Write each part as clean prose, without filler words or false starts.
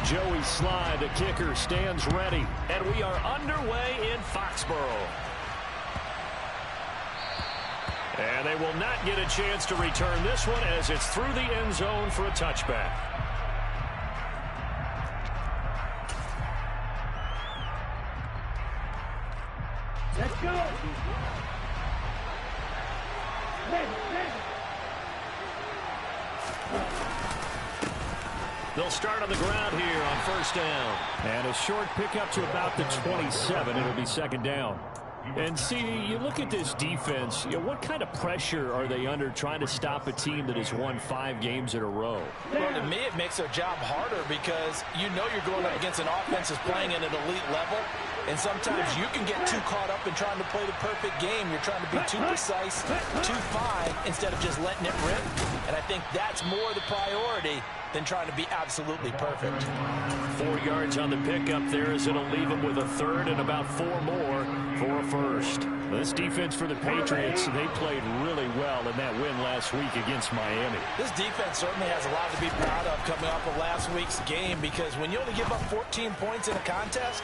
Joey Slide, the kicker, stands ready. And we are underway in Foxborough. And they will not get a chance to return this one as it's through the end zone for a touchback. Let's go. They'll start on the ground here on first down. And a short pickup to about the 27. It'll be second down. And see, you look at this defense, what kind of pressure are they under trying to stop a team that has won 5 games in a row? Well, to me, it makes their job harder because you know you're going up against an offense that's playing at an elite level. And sometimes you can get too caught up in trying to play the perfect game. You're trying to be too precise, too fine, instead of just letting it rip. And I think that's more the priority than trying to be absolutely perfect. 4 yards on the pickup there as it'll leave them with a third and about 4 more for a first. This defense for the Patriots, they played really well in that win last week against Miami. This defense certainly has a lot to be proud of coming off of last week's game because when you only give up 14 points in a contest,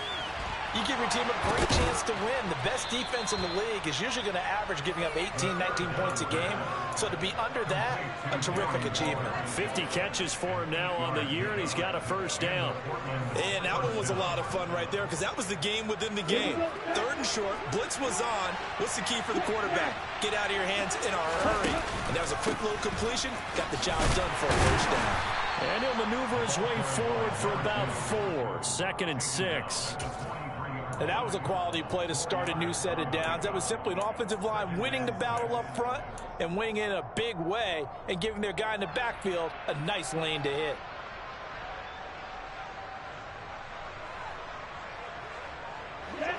you give your team a great chance to win. The best defense in the league is usually going to average giving up 18, 19 points a game. So to be under that, a terrific achievement. 50 catches for him now on the year, and he's got a first down. And that one was a lot of fun right there because that was the game within the game. Third and short, blitz was on. What's the key for the quarterback? Get out of your hands in a hurry. And that was a quick little completion. Got the job done for a first down. And he'll maneuver his way forward for about 4. Second and 6. And that was a quality play to start a new set of downs. That was simply an offensive line winning the battle up front and winning in a big way and giving their guy in the backfield a nice lane to hit.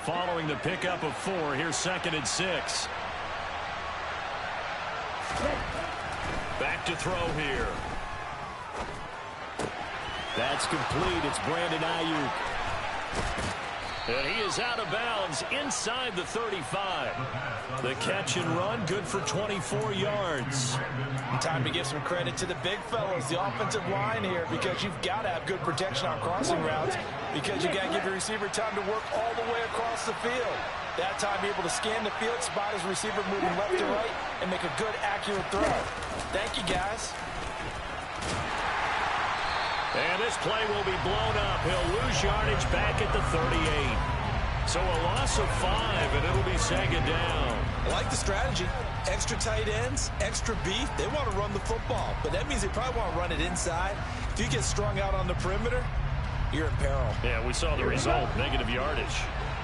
Following the pickup of 4, here's second and 6. Back to throw here. That's complete. It's Brandon Ayuk. And he is out of bounds inside the 35. The catch and run, good for 24 yards. Time to give some credit to the big fellas, the offensive line here, because you've got to have good protection on crossing routes because you got to give your receiver time to work all the way across the field. That time, be able to scan the field, spot his receiver moving left to right, and make a good, accurate throw. Thank you, guys. And this play will be blown up. He'll lose yardage back at the 38. So a loss of 5, and it'll be second down. I like the strategy. Extra tight ends, extra beef. They want to run the football, but that means they probably want to run it inside. If you get strung out on the perimeter, you're in peril. Yeah, we saw the result, negative yardage.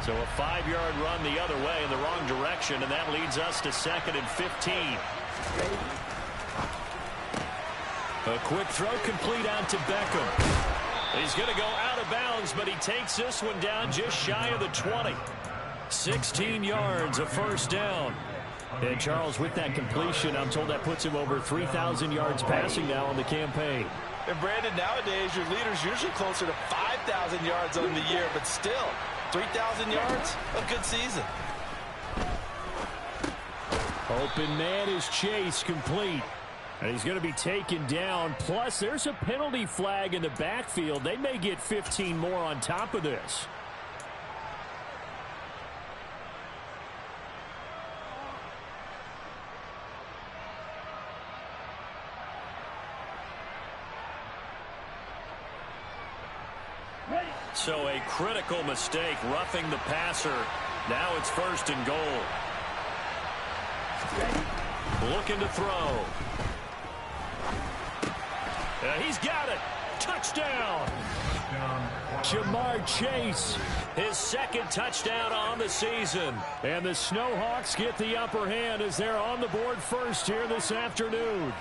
So a 5-yard run the other way in the wrong direction, and that leads us to second and 15. A quick throw complete out to Beckham. He's going to go out of bounds, but he takes this one down just shy of the 20. 16 yards, a first down. And Charles, with that completion, I'm told that puts him over 3,000 yards passing now on the campaign. And Brandon, nowadays your leader's usually closer to 5,000 yards on the year, but still, 3,000 yards, a good season. Open man is Chase, complete. And he's going to be taken down. Plus, there's a penalty flag in the backfield. They may get 15 more on top of this. So a critical mistake, roughing the passer. Now it's first and goal. Looking to throw. He's got it. Touchdown. Jamar Chase, his second touchdown on the season. And the Snowhawks get the upper hand as they're on the board first here this afternoon.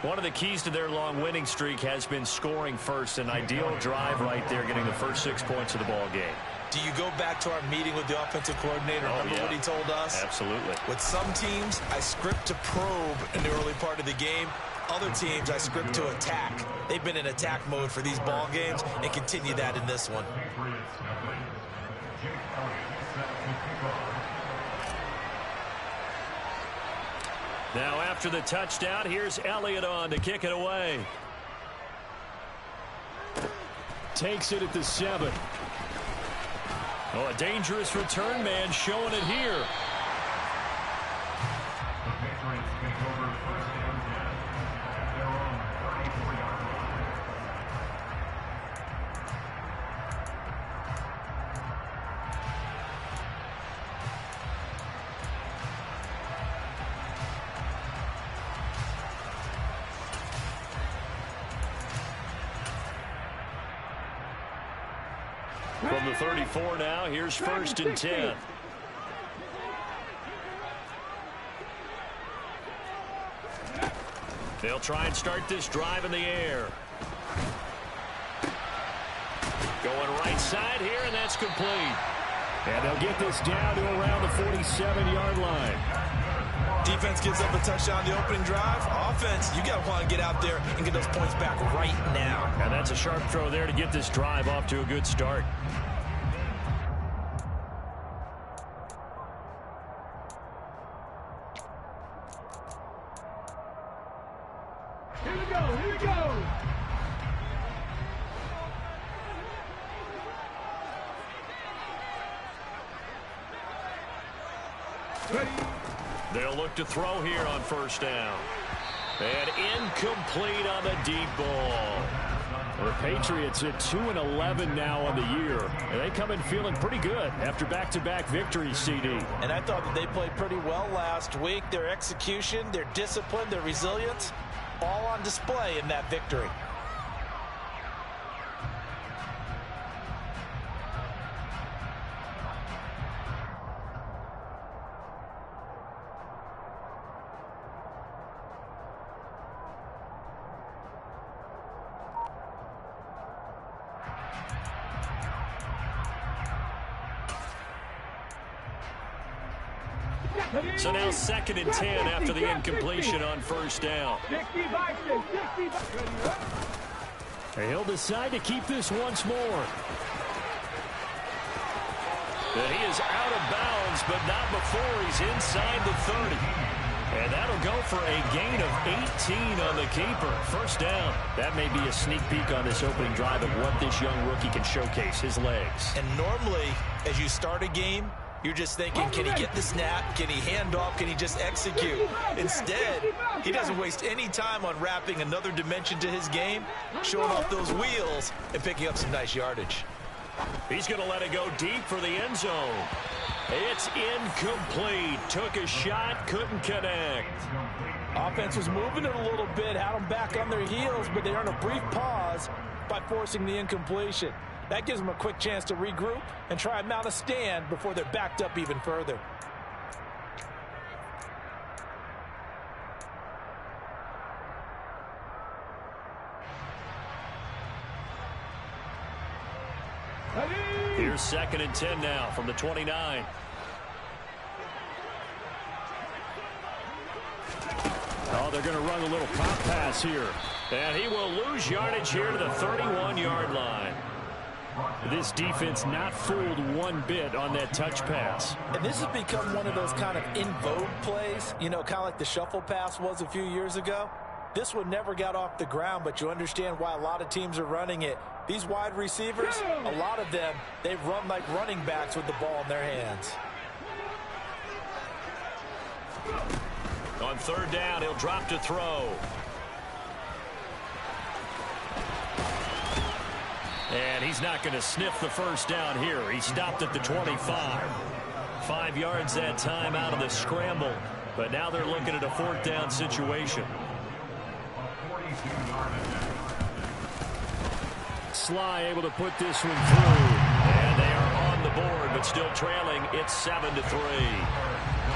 One of the keys to their long winning streak has been scoring first. An ideal drive right there, getting the first 6 points of the ball game. Do you go back to our meeting with the offensive coordinator? Remember what he told us? Absolutely. With some teams, I script to probe in the early part of the game. Other teams, I script to attack. They've been in attack mode for these ball games and continue that in this one. Now after the touchdown, here's Elliott on to kick it away. takes it at the 7. Oh, a dangerous return man showing it here. From the 34 now, here's 1st and 10. They'll try and start this drive in the air. Going right side here, and that's complete. And they'll get this down to around the 47-yard line. Defense gives up a touchdown the opening drive. Offense, you got to want to get out there and get those points back right now. And that's a sharp throw there to get this drive off to a good start. Here we go, here we go. Ready. They'll look to throw here on 1st down. And incomplete on the deep ball. The Patriots at 2-11 now on the year. And they come in feeling pretty good after back-to-back victories, CD. And I thought that they played pretty well last week. Their execution, their discipline, their resilience, all on display in that victory. So now 2nd and 10 after the incompletion on 1st down. He'll decide to keep this once more. And he is out of bounds, but not before he's inside the 30. And that'll go for a gain of 18 on the keeper. 1st down. That may be a sneak peek on this opening drive of what this young rookie can showcase, his legs. And normally, as you start a game, you're just thinking, can he get the snap? Can he hand off? Can he just execute? Instead, he doesn't waste any time on wrapping another dimension to his game, showing off those wheels, and picking up some nice yardage. He's going to let it go deep for the end zone. It's incomplete. Took a shot, couldn't connect. Offense was moving it a little bit, had them back on their heels, but they earned a brief pause by forcing the incompletion. That gives them a quick chance to regroup and try and mount a stand before they're backed up even further. Here's 2nd and 10 now from the 29. Oh, they're going to run a little pop pass here. And he will lose yardage here to the 31-yard line. This defense not fooled one bit on that touch pass. And this has become one of those kind of in vogue plays, you know, kind of like the shuffle pass was a few years ago. This one never got off the ground, but you understand why a lot of teams are running it. These wide receivers, a lot of them, they run like running backs with the ball in their hands. On 3rd down, he'll drop to throw. And he's not going to sniff the 1st down here. He stopped at the 25. 5 yards that time out of the scramble. But now they're looking at a 4th down situation. Sly able to put this one through. And they are on the board, but still trailing. It's 7-3.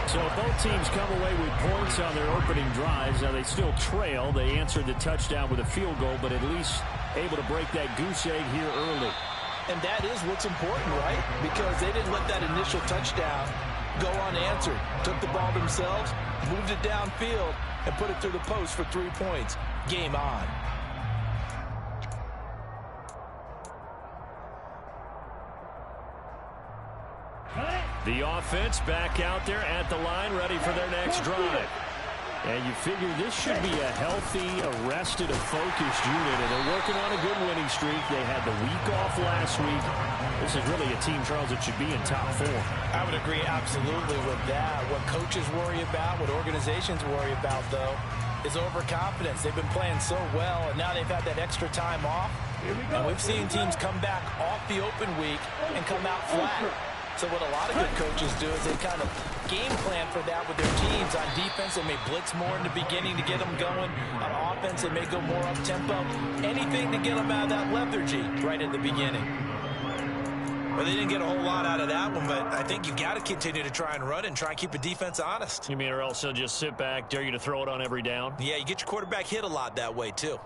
So both teams come away with points on their opening drives. Now they still trail. They answered the touchdown with a field goal, but at least able to break that goose egg here early. And that is what's important, right? Because they didn't let that initial touchdown go unanswered. Took the ball themselves, moved it downfield, and put it through the post for 3 points. Game on. The offense back out there at the line, ready for their next drive. And you figure this should be a healthy, arrested, and focused unit, and they're working on a good winning streak. They had the week off last week. This is really a team, Charles, that should be in top form. I would agree absolutely with that. What coaches worry about, what organizations worry about, though, is overconfidence. They've been playing so well, and now they've had that extra time off. And we've seen teams come back off the open week and come out flat. So what a lot of good coaches do is they kind of game plan for that with their teams. On defense, they may blitz more in the beginning to get them going. On offense, they may go more up-tempo. Anything to get them out of that lethargy right at the beginning. Well, they didn't get a whole lot out of that one, but I think you've got to continue to try and run and try and keep the defense honest. You mean, or else they'll just sit back, dare you to throw it on every down? Yeah, you get your quarterback hit a lot that way, too.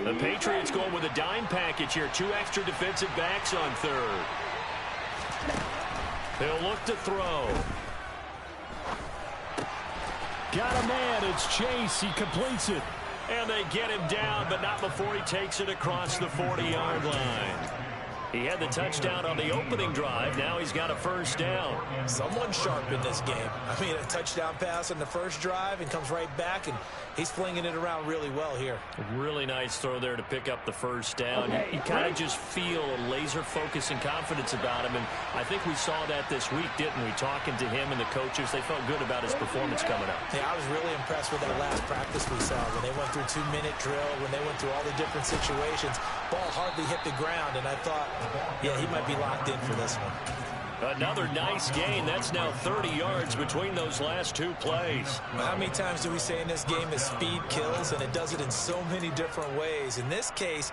The Patriots going with a dime package here. 2 extra defensive backs on third. They'll look to throw. Got a man. It's Chase. He completes it. And they get him down, but not before he takes it across the 40-yard line. He had the touchdown on the opening drive. Now he's got a first down. Someone sharp in this game. I mean, a touchdown pass on the first drive and comes right back, and he's flinging it around really well here. A really nice throw there to pick up the first down. You kind of just feel a laser focus and confidence about him, and I think we saw that this week, didn't we? Talking to him and the coaches, they felt good about his performance coming up. Yeah, I was really impressed with that last practice we saw when they went through 2-minute drill, when they went through all the different situations. Ball hardly hit the ground, and I thought, yeah, he might be locked in for this one. Another nice gain. That's now 30 yards between those last 2 plays. Well, how many times do we say in this game that speed kills, and it does it in so many different ways? In this case,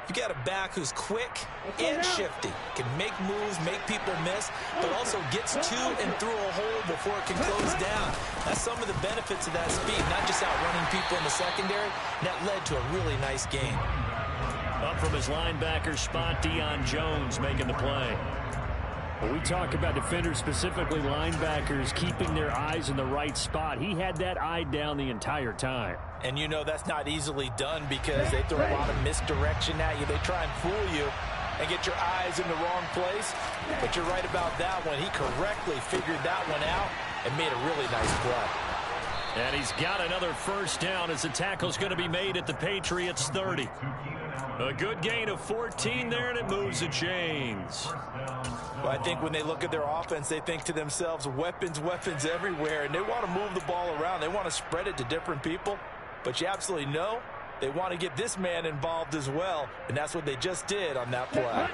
you got a back who's quick and shifty, can make moves, make people miss, but also gets to and through a hole before it can close down. That's some of the benefits of that speed, not just outrunning people in the secondary. That led to a really nice gain. Up from his linebacker spot, Deion Jones making the play. When we talk about defenders, specifically linebackers, keeping their eyes in the right spot, he had that eye down the entire time. And you know that's not easily done because they throw a lot of misdirection at you. They try and fool you and get your eyes in the wrong place. But you're right about that one. He correctly figured that one out and made a really nice play. And he's got another first down as the tackle's going to be made at the Patriots 30. A good gain of 14 there, and it moves the chains. Well, I think when they look at their offense, they think to themselves, weapons, weapons everywhere, and they want to move the ball around. They want to spread it to different people, but you absolutely know they want to get this man involved as well, and that's what they just did on that play.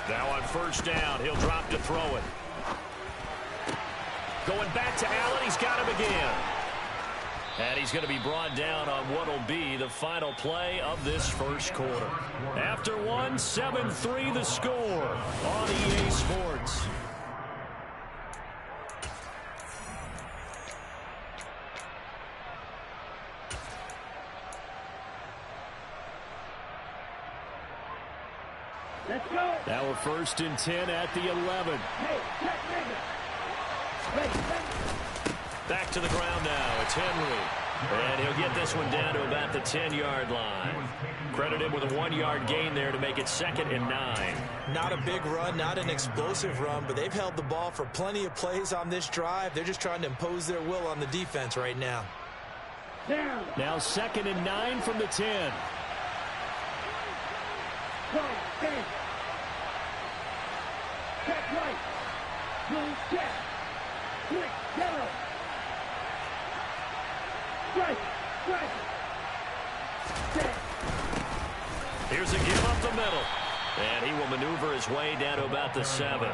Now on first down, he'll drop to throw it. Going back to Allen, he's got him again. And he's going to be brought down on what will be the final play of this first quarter. After one, 7-3 the score on EA Sports. Let's go. Now we're first and 10 at the 11. Back to the ground now. It's Henry. And he'll get this one down to about the 10-yard line. Credit him with a 1-yard gain there to make it 2nd and 9. Not a big run, not an explosive run, but they've held the ball for plenty of plays on this drive. They're just trying to impose their will on the defense right now. Now 2nd and 9 from the 10. Go, stand. Check right. Blue check. Quick, yellow. Strike, strike. Stand. Here's a give up the middle. And he will maneuver his way down to about the 7.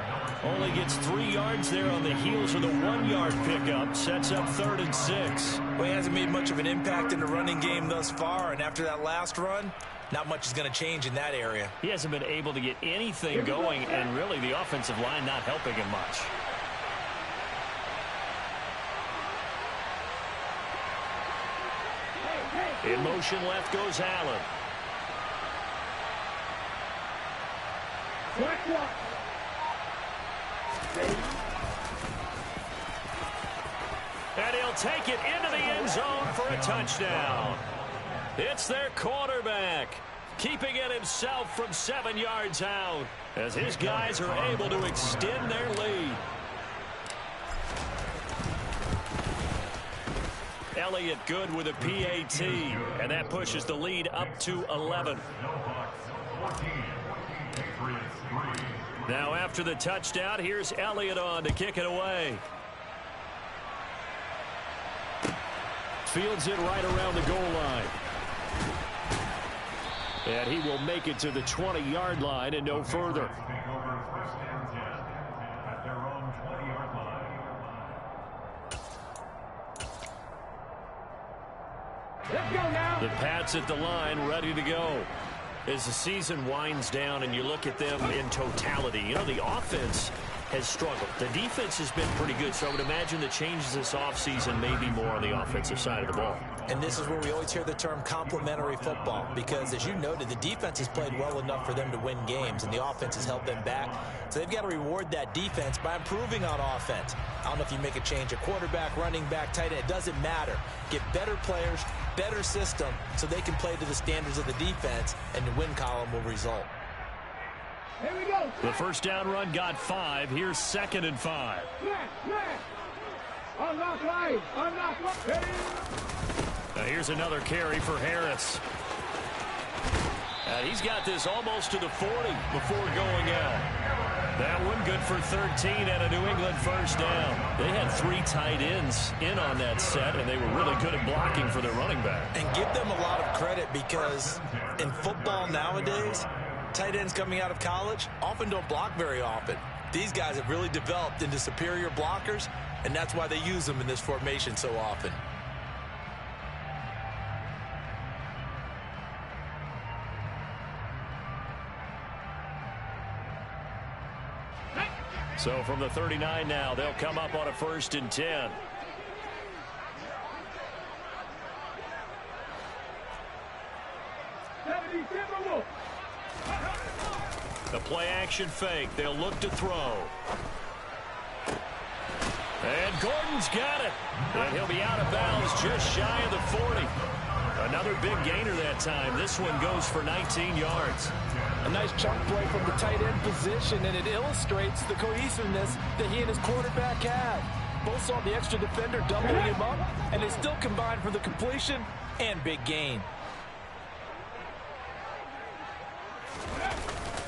Only gets 3 yards there on the heels of the 1-yard pickup. Sets up 3rd and 6. Well, he hasn't made much of an impact in the running game thus far, and after that last run, not much is going to change in that area. He hasn't been able to get anything going, and really the offensive line not helping him much. In motion left goes Allen. And he'll take it into the end zone for a touchdown. It's their quarterback. keeping it himself from 7 yards out as his guys are able to extend their lead. Elliott good with a PAT, and that pushes the lead up to 11. Now after the touchdown, here's Elliott on to kick it away. Fields it right around the goal line. And he will make it to the 20-yard line and no further. Let's go now. The Pats at the line, ready to go. As the season winds down and you look at them in totality, you know, the offense has struggled. The defense has been pretty good, so I would imagine the changes this offseason may be more on the offensive side of the ball. And this is where we always hear the term complementary football, because as you noted, the defense has played well enough for them to win games, and the offense has held them back. So they've got to reward that defense by improving on offense. I don't know if you make a change at quarterback, running back, tight end. It doesn't matter. Get better players, better system, so they can play to the standards of the defense, and the win column will result. Here we go. The first down run got 5. Here's 2nd and 5. Unlock line. Unlock line. Now here's another carry for Harris. And he's got this almost to the 40 before going out. That one good for 13 and a New England first down. They had 3 tight ends in on that set, and they were really good at blocking for their running back. And give them a lot of credit, because in football nowadays, tight ends coming out of college often don't block very often. These guys have really developed into superior blockers, and that's why they use them in this formation so often. So from the 39 now, they'll come up on a 1st and 10. The play action fake. They'll look to throw. And Gordon's got it. And he'll be out of bounds just shy of the 40. Another big gainer that time. This one goes for 19 yards. A nice chunk play from the tight end position, and it illustrates the cohesiveness that he and his quarterback had. Both saw the extra defender doubling him up, and they still combined for the completion and big gain.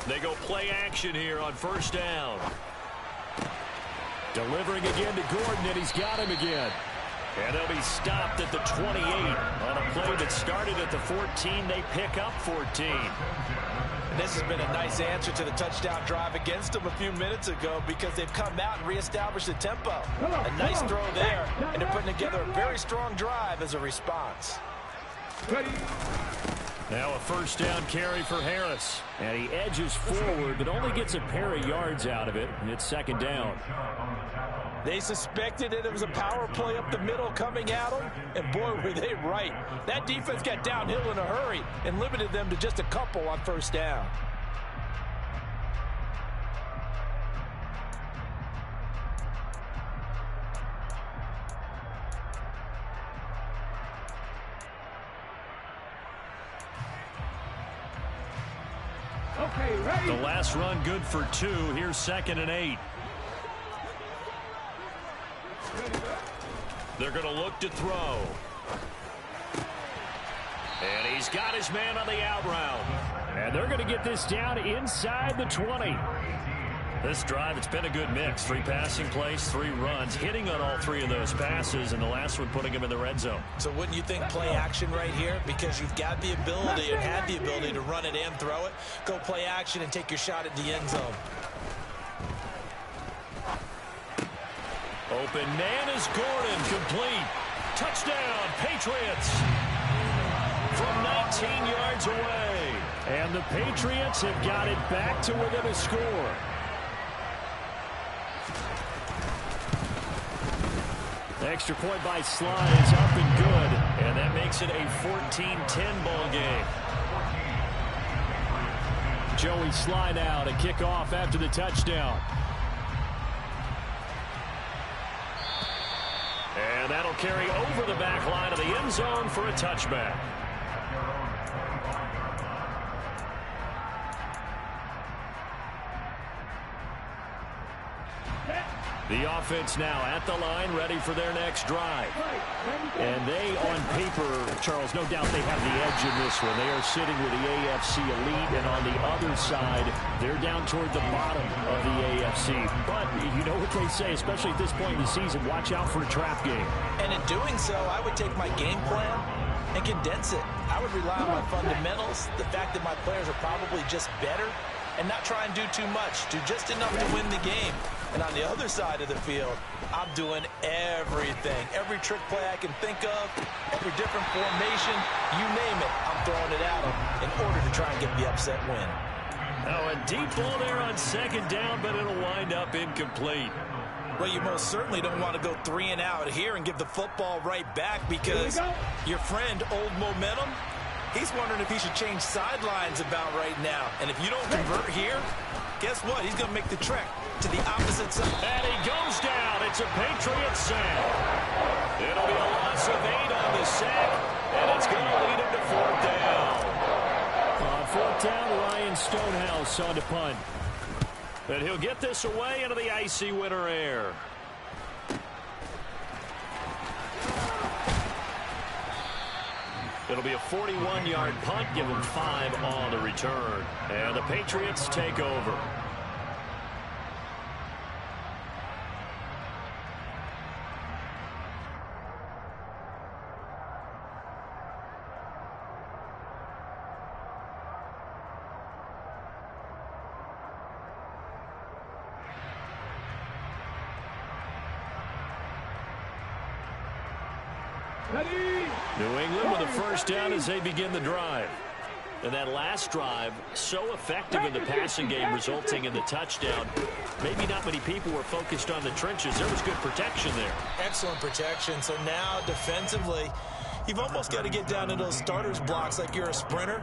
They go play action here on 1st down. Delivering again to Gordon, and he's got him again. And they'll be stopped at the 28 on a play that started at the 14. They pick up 14. And this has been a nice answer to the touchdown drive against them a few minutes ago, because they've come out and reestablished the tempo. A nice throw there, and they're putting together a very strong drive as a response. Now a 1st down carry for Harris. And he edges forward, but only gets a pair of yards out of it, and it's 2nd down. They suspected it was a power play up the middle coming at them, and boy, were they right. That defense got downhill in a hurry and limited them to just a couple on 1st down. Okay, ready. The last run good for 2. Here's 2nd and 8. They're going to look to throw. And he's got his man on the out route. And they're going to get this down inside the 20. This drive, it's been a good mix. 3 passing plays, 3 runs, hitting on all 3 of those passes, and the last one putting him in the red zone. So wouldn't you think play action right here? Because you've got the ability and had the ability to run it and throw it. Go play action and take your shot at the end zone. Open man is Gordon, complete. Touchdown, Patriots. From 19 yards away. And the Patriots have got it back to within a score. Extra point by Sly is up and good. And that makes it a 14-10 ball game. Joey Sly now to kick off after the touchdown. And that'll carry over the back line of the end zone for a touchback. The offense now at the line, ready for their next drive. And they, on paper, Charles, no doubt they have the edge in this one. They are sitting with the AFC elite, and on the other side, they're down toward the bottom of the AFC. But you know what they say, especially at this point in the season, watch out for a trap game. And in doing so, I would take my game plan and condense it. I would rely on my fundamentals, the fact that my players are probably just better, and not try and do too much, do just enough to win the game. And on the other side of the field, I'm doing everything. Every trick play I can think of, every different formation, you name it, I'm throwing it at them in order to try and get the upset win. Oh, a deep ball there on second down, but it'll wind up incomplete. Well, you most certainly don't want to go 3 and out here and give the football right back because your friend, Old Momentum, he's wondering if he should change sidelines about right now. And if you don't convert here, guess what? He's going to make the trek to the opposite side. And he goes down. It's a Patriot sack. It'll be a loss of 8 on the sack, and it's going to lead him to 4th down. On 4th down, Ryan Stonehouse on to punt. And he'll get this away into the icy winter air. It'll be a 41-yard punt, give him 5 on the return. And the Patriots take over. New England with a first down as they begin the drive. And that last drive, so effective in the passing game, resulting in the touchdown. Maybe not many people were focused on the trenches. There was good protection there. Excellent protection. So now defensively, you've almost got to get down to those starters blocks like you're a sprinter.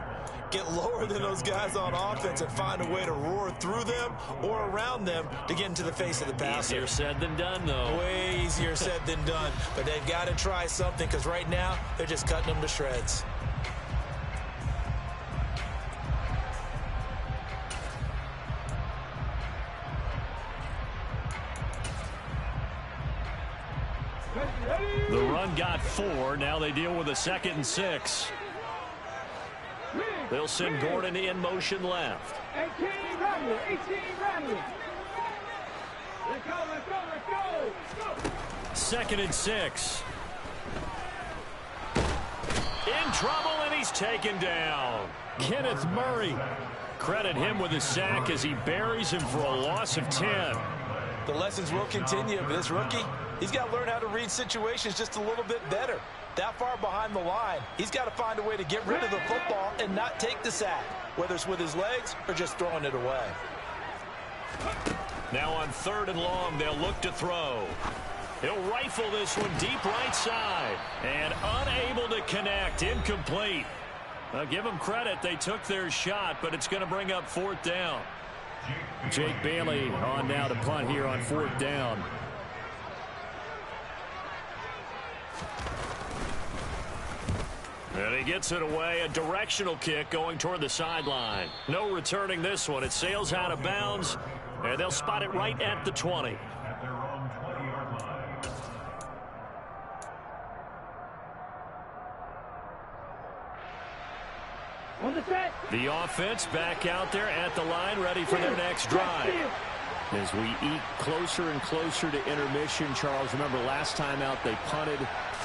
Get lower than those guys on offense and find a way to roar through them or around them to get into the face of the passer. Easier said than done, though. Way easier said than done. But they've got to try something because right now they're just cutting them to shreds. The run got 4. Now they deal with a 2nd and 6. They'll send Gordon in motion left. 18 Rattler, 18 Rattler. Let's go, let's go, let's go. 2nd and 6. In trouble, and he's taken down. Kenneth Murray. Credit him with a sack as he buries him for a loss of 10. The lessons will continue, but this rookie, he's got to learn how to read situations just a little bit better. That far behind the line, he's got to find a way to get rid of the football and not take the sack, whether it's with his legs or just throwing it away. Now on 3rd and long, they'll look to throw. He'll rifle this one deep right side. And unable to connect, incomplete. Give them credit, they took their shot, but it's going to bring up 4th down. Jake Bailey on now to punt here on 4th down. And he gets it away, a directional kick going toward the sideline. No returning this one. It sails out of bounds, and they'll spot it right at the 20. On the set. The offense back out there at the line, ready for their next drive. As we eat closer and closer to intermission, Charles, remember last time out they punted.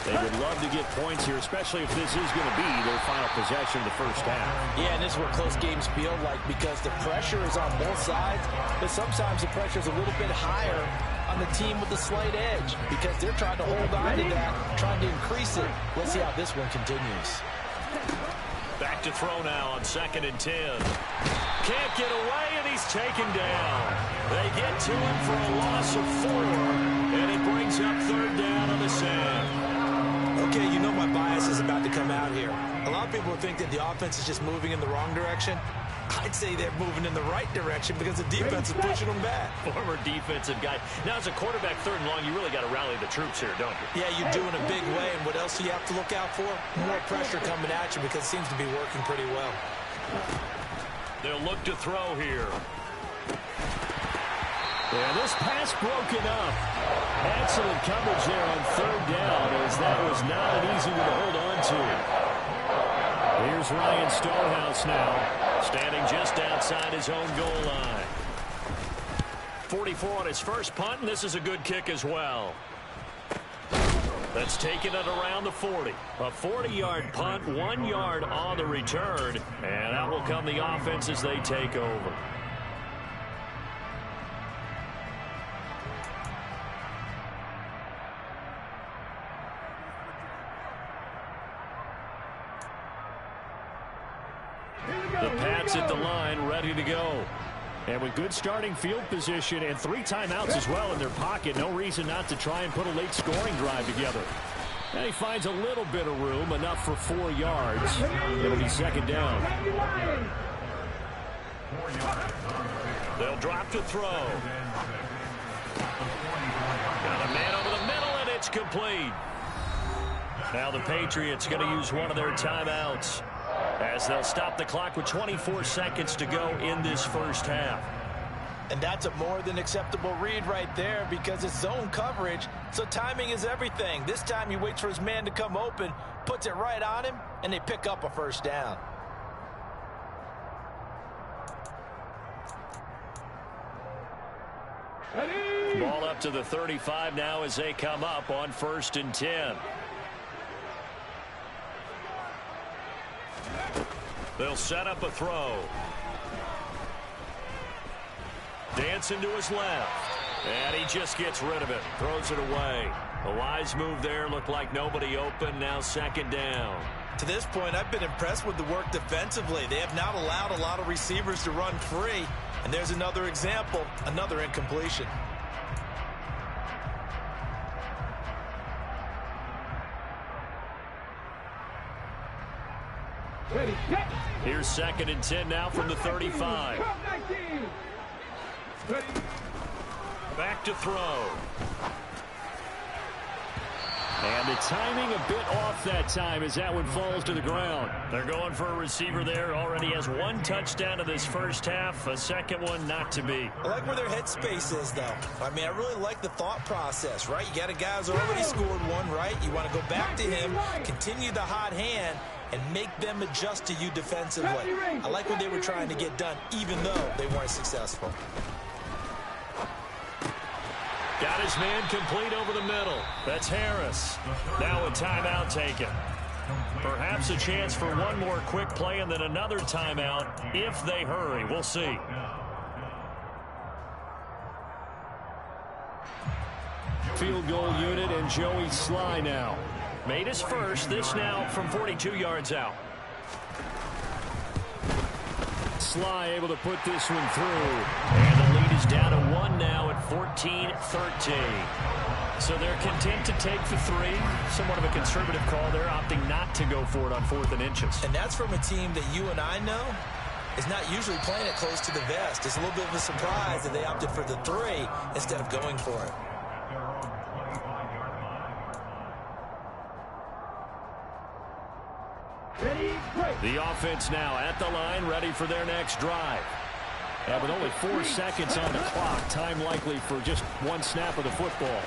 They would love to get points here, especially if this is going to be their final possession of the first half. Yeah, and this is what close games feel like because the pressure is on both sides, but sometimes the pressure is a little bit higher on the team with the slight edge because they're trying to hold on to that, trying to increase it. Let's see how this one continues. Back to throw now on 2nd and 10. Can't get away, and he's taken down. They get to him for a loss of 4, and it brings up 3rd down on the sand. Okay, you know my bias is about to come out here. A lot of people think that the offense is just moving in the wrong direction. I'd say they're moving in the right direction because the defense is pushing them back. Former defensive guy. Now, as a quarterback 3rd and long, you really got to rally the troops here, don't you? Yeah, you do in a big way. And what else do you have to look out for? More pressure coming at you because it seems to be working pretty well. They'll look to throw here. And this pass broken up. Excellent coverage there on third down, as that was not an easy one to hold on to. Here's Ryan Stonehouse now, standing just outside his own goal line. 44 on his first punt, and this is a good kick as well. That's taken it around the 40. A 40-yard punt, 1 yard on the return, and out will come the offense as they take over. The Pats at the line, ready to go. And with good starting field position and 3 timeouts as well in their pocket, no reason not to try and put a late scoring drive together. And he finds a little bit of room, enough for 4 yards. It'll be second down. They'll drop to throw. Got a man over the middle, and it's complete. Now the Patriots going to use one of their timeouts, as they'll stop the clock with 24 seconds to go in this first half. And that's a more than acceptable read right there, because it's zone coverage, so timing is everything. This time he waits for his man to come open, puts it right on him, and they pick up a first down. Ball up to the 35 now as they come up on 1st and 10. They'll set up a throw. Dancing to his left. And he just gets rid of it. Throws it away. A wise move there. Looked like nobody open. Now second down. To this point, I've been impressed with the work defensively. They have not allowed a lot of receivers to run free. And there's another example. Another incompletion. Here's 2nd and 10 now from the 35. Back to throw. And the timing a bit off that time as that one falls to the ground. They're going for a receiver there. Already has 1 touchdown in this first half. A second one not to be. I like where their headspace is, though. I mean, I really like the thought process, right? You got a guy who's already scored 1, right? You want to go back to him, continue the hot hand, and make them adjust to you defensively. I like what they were trying to get done, even though they weren't successful. Got his man complete over the middle. That's Harris. Now a timeout taken. Perhaps a chance for one more quick play and then another timeout if they hurry. We'll see. Field goal unit and Joey Sly now. Made his first. This now from 42 yards out. Sly able to put this one through. And the lead is down to 1 now at 14-13. So they're content to take the 3. Somewhat of a conservative call. They're opting not to go for it on 4th and inches. And that's from a team that you and I know is not usually playing it close to the vest. It's a little bit of a surprise that they opted for the 3 instead of going for it. The offense now at the line, ready for their next drive. And with only 4 seconds on the clock, time likely for just 1 snap of the football.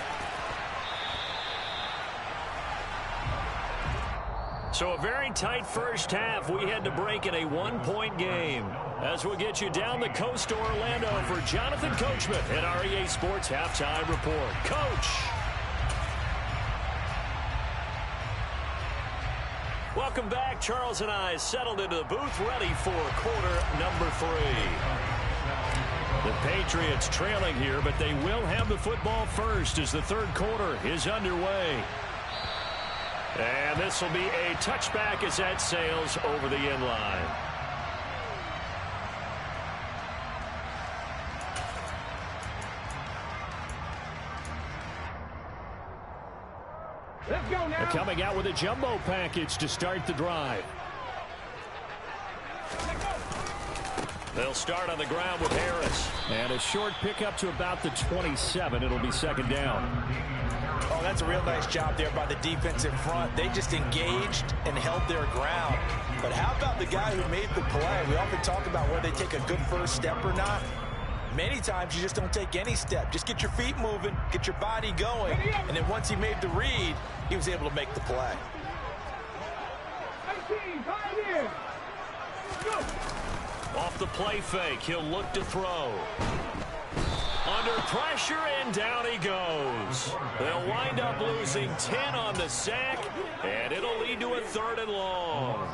So a very tight first half. We had to break in a 1-point game. As we'll get you down the coast to Orlando for Jonathan Coachman at our EA Sports Halftime Report. Coach! Welcome back. Charles and I settled into the booth, ready for quarter number 3. The Patriots trailing here, but they will have the football first as the 3rd quarter is underway. And this will be a touchback as that sails over the end line. Let's go now. Coming out with a jumbo package to start the drive. They'll start on the ground with Harris. And a short pickup to about the 27. It'll be second down. Oh, that's a real nice job there by the defense in front. They just engaged and held their ground. But how about the guy who made the play? We often talk about whether they take a good first step or not. Many times you just don't take any step. Just get your feet moving, get your body going, and then once he made the read, he was able to make the play. 18, 5 years. Go. Off the play fake, he'll look to throw. Under pressure, and down he goes. They'll wind up losing 10 on the sack, and it'll lead to a 3rd and long.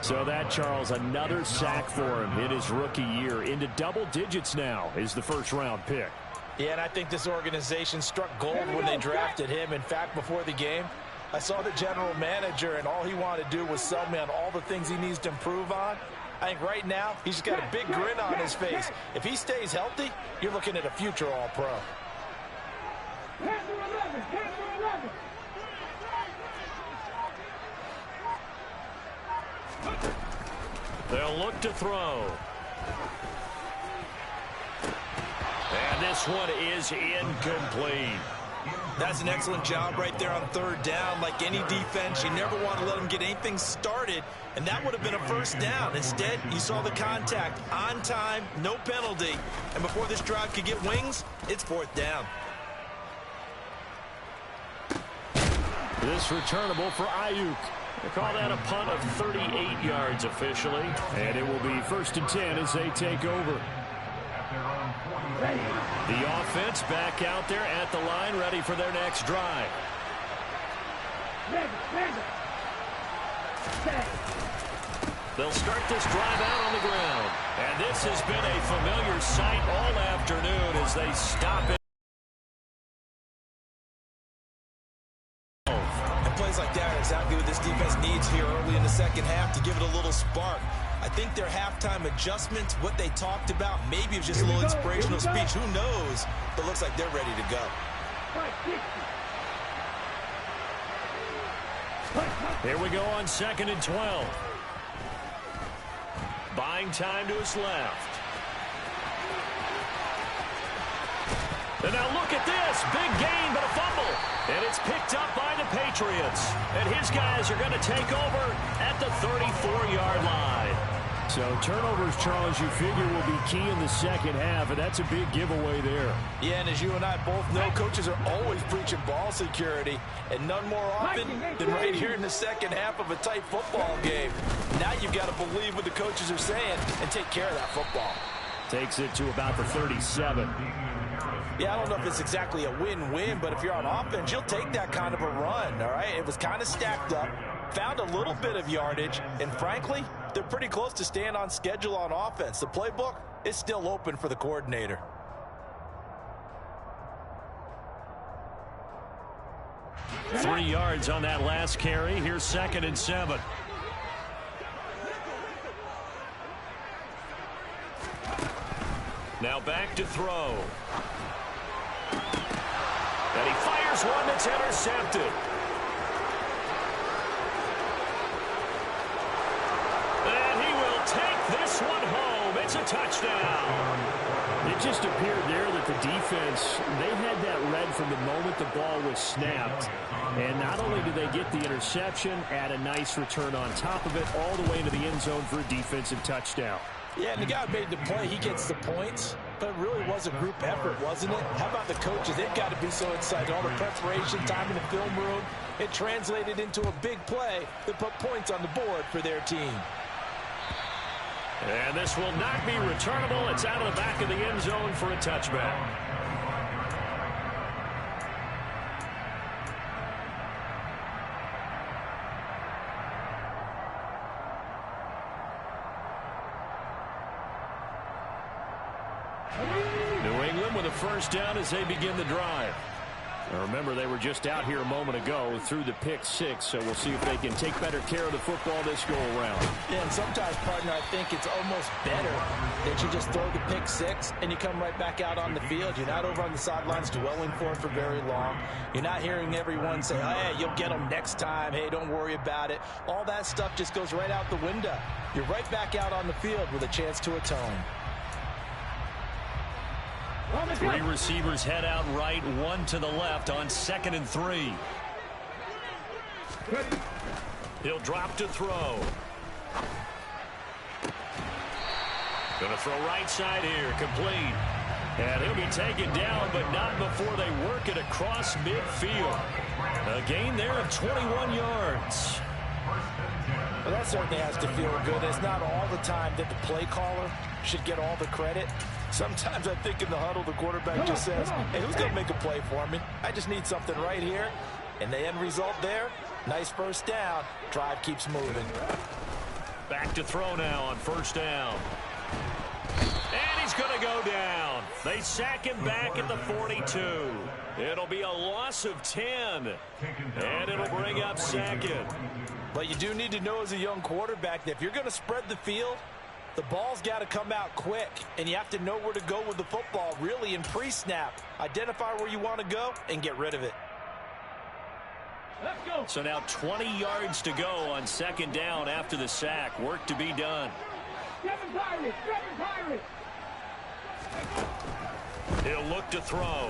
So that, Charles, another sack for him in his rookie year. Into double digits now is the first-round pick. Yeah, and I think this organization struck gold when they drafted him. In fact, before the game, I saw the general manager, and all he wanted to do was sell me on all the things he needs to improve on. I think right now, he's just got a big grin on his face. If he stays healthy, you're looking at a future All-Pro. Pass to 11, pass to 11. They'll look to throw. And this one is incomplete. That's an excellent job right there on 3rd down. Like any defense, you never want to let them get anything started, and that would have been a 1st down. Instead, you saw the contact on time, no penalty, and before this drive could get wings, it's 4th down. This returnable for Ayuk. They call that a punt of 38 yards officially, and it will be 1st and 10 as they take over. The offense back out there at the line, ready for their next drive. They'll start this drive out on the ground. And this has been a familiar sight all afternoon as they stop it. And plays like that are exactly what this defense needs here early in the 2nd half to give it a little spark. I think their halftime adjustments, what they talked about, maybe it was just a little inspirational speech. Who knows? But looks like they're ready to go. Here we go on 2nd and 12. Buying time to his left. And now look at this. Big gain, but a fumble. And it's picked up by the Patriots. And his guys are going to take over at the 34-yard line. So turnovers, Charles, you figure will be key in the 2nd half, and that's a big giveaway there. Yeah, and as you and I both know, coaches are always preaching ball security, and none more often than right here in the 2nd half of a tight football game. Now you've got to believe what the coaches are saying and take care of that football. Takes it to about the 37. Yeah, I don't know if it's exactly a win-win, but if you're on offense, you'll take that kind of a run, all right? It was kind of stacked up, found a little bit of yardage, and frankly, they're pretty close to staying on schedule on offense. The playbook is still open for the coordinator. Three yards on that last carry. Here's 2nd and 7. Now back to throw. And he fires one that's intercepted. And he will take this one home. It's a touchdown. It just appeared there that the defense, they had that read from the moment the ball was snapped. And not only did they get the interception, add a nice return on top of it, all the way into the end zone for a defensive touchdown. Yeah, and the guy made the play. He gets the points. But it really was a group effort, wasn't it? How about the coaches? They've got to be so excited. All the preparation, time in the film room. It translated into a big play that put points on the board for their team. And this will not be returnable. It's out of the back of the end zone for a touchback. New England with a first down as they begin the drive. Now remember, they were just out here a moment ago through the pick six, so we'll see if they can take better care of the football this go around. Yeah, and sometimes, partner, I think it's almost better that you just throw the pick six and you come right back out on the field. You're not over on the sidelines dwelling for it for very long. You're not hearing everyone say, hey, you'll get them next time. Hey, don't worry about it. All that stuff just goes right out the window. You're right back out on the field with a chance to atone. Three receivers head out right, one to the left on 2nd and 3. He'll drop to throw. Going to throw right side here, complete. And he'll be taken down, but not before they work it across midfield. A gain there of 21 yards. Well, that certainly has to feel good. It's not all the time that the play caller should get all the credit. Sometimes I think in the huddle, the quarterback just says, hey, who's going to make a play for me? I just need something right here. And the end result there, nice first down. Drive keeps moving. Back to throw now on first down. And he's going to go down. They sack him back at the 42. It'll be a loss of 10. And it'll bring up second. But you do need to know as a young quarterback that if you're going to spread the field, the ball's got to come out quick. And you have to know where to go with the football really in pre-snap. Identify where you want to go and get rid of it. Let's go. So now 20 yards to go on second down after the sack. Work to be done. Seven Pirates. He'll look to throw.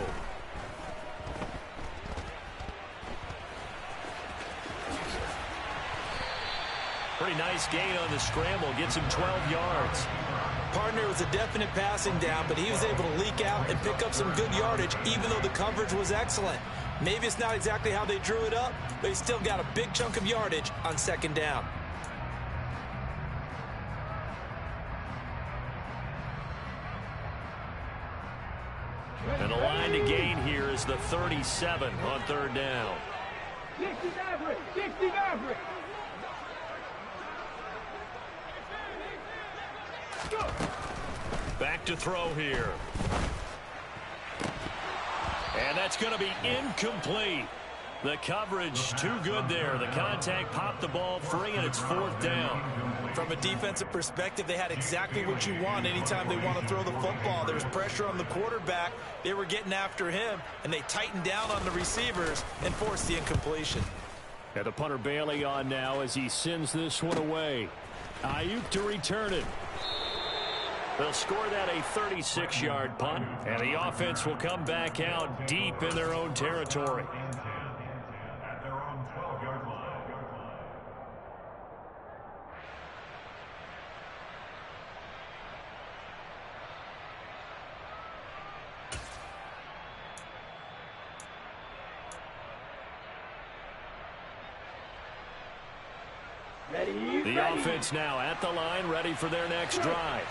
Pretty nice gain on the scramble. Gets him 12 yards. Partner was a definite passing down, but he was able to leak out and pick up some good yardage, even though the coverage was excellent. Maybe it's not exactly how they drew it up, but he still got a big chunk of yardage on second down. And the line to gain here is the 37 on third down. 60 Maverick. Back to throw here. And that's going to be incomplete. The coverage too good there. The contact popped the ball free, and it's fourth down. From a defensive perspective, they had exactly what you want anytime they want to throw the football. There was pressure on the quarterback. They were getting after him, and they tightened down on the receivers and forced the incompletion. And the punter Bailey on now as he sends this one away. Ayuk to return it. They'll score that a 36-yard punt, and the offense will come back out deep in their own territory. The offense now at the line, ready for their next drive.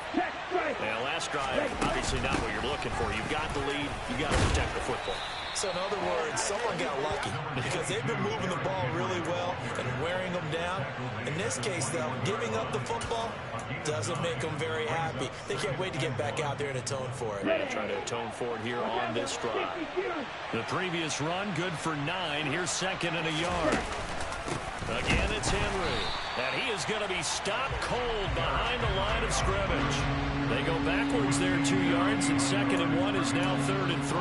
Now, last drive, obviously not what you're looking for. You've got the lead. You've got to protect the football. So, in other words, someone got lucky because they've been moving the ball really well and wearing them down. In this case, though, giving up the football doesn't make them very happy. They can't wait to get back out there and atone for it. They're trying to atone for it here on this drive. The previous run, good for 9. Here's second and a yard. Again, it's Henry. And he is going to be stopped cold behind the line of scrimmage. They go backwards there 2 yards, and second and 1 is now third and 3.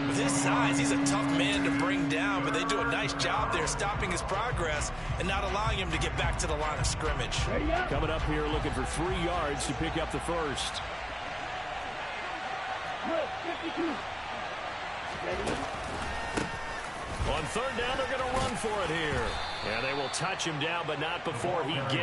With his size, he's a tough man to bring down, but they do a nice job there stopping his progress and not allowing him to get back to the line of scrimmage. Coming up here looking for 3 yards to pick up the first. On third down, they're going to run for it here. And they will touch him down, but not before he gets